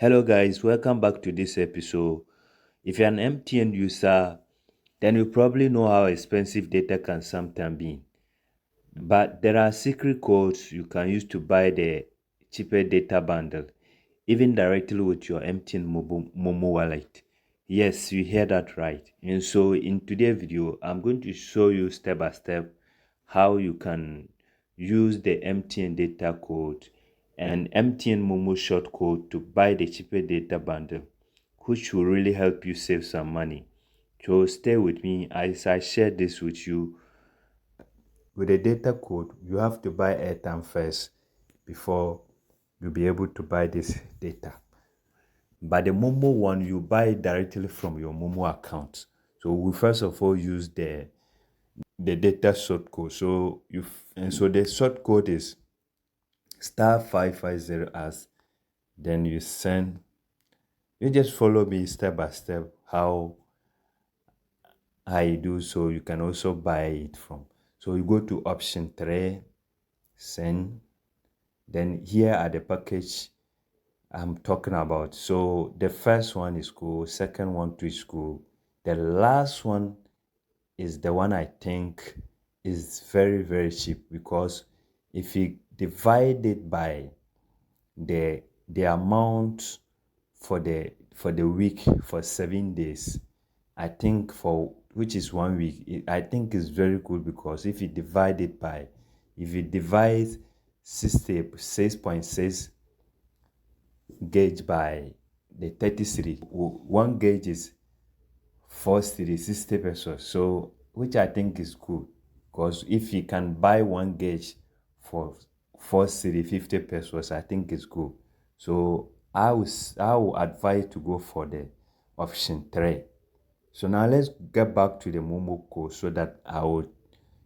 Hello guys, welcome back to this episode. If you're an MTN user, then you probably know how expensive data can sometimes be. But there are secret codes you can use to buy the cheaper data bundle, even directly with your MTN MoMo wallet. Yes, you hear that right. And so in today's video, I'm going to show you step by step how you can use the MTN data code and MTN MoMo short code to buy the cheaper data bundle, which will really help you save some money. So stay with me as I share this with you. With the data code, you have to buy airtime first before you'll be able to buy this data. But the Momo one, you buy it directly from your Momo account. So we first of all use the data short code. So the short code is *550 as. Then you send. You just follow me step by step how I do, so you can also buy it from. So you go to option 3, send. Then here are the package I'm talking about. So the first one is cool, second one too is cool. The last one is the one I think is very, very cheap, because if you divide it by the amount for the week for 7 days, I think for which is 1 week, I think is very good, because if you divide 66.6 gauge by the 33, one gauge is 60 pesos, so which I think is good, because if you can buy one gauge for 50 pesos, I think it's good. So I will advise to go for the option 3. So now let's get back to the Momo code so that I will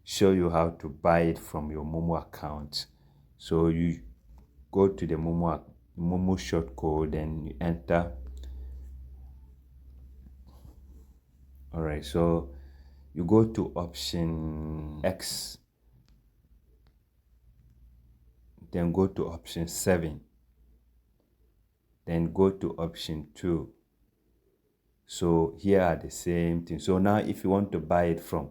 show you how to buy it from your Momo account. So you go to the Momo short code and you enter. All right, so you go to option X, then go to option 7, then go to option 2. So here are the same thing. So now if you want to buy it from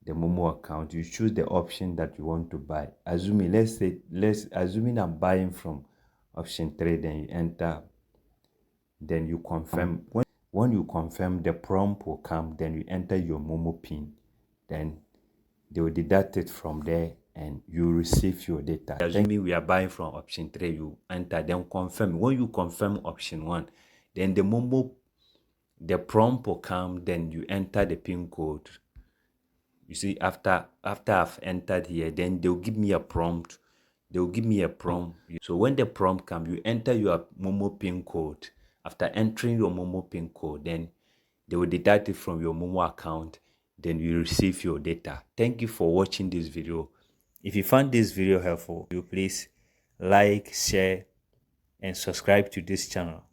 the Momo account, you choose the option that you want to buy. Assuming I'm buying from option 3, then you enter, then you confirm. When you confirm, the prompt will come, then you enter your Momo pin, then they will deduct it from there and you receive your data. Assuming we are buying from option 3, you enter, then confirm. When you confirm option 1, then the prompt will come, then you enter the pin code. You see, after I've entered here, then they'll give me a prompt. So when the prompt comes, you enter your Momo pin code. After entering your Momo pin code, then they will deduct it from your Momo account. Then you receive your data. Thank you for watching this video. If you found this video helpful, you please like, share, and subscribe to this channel.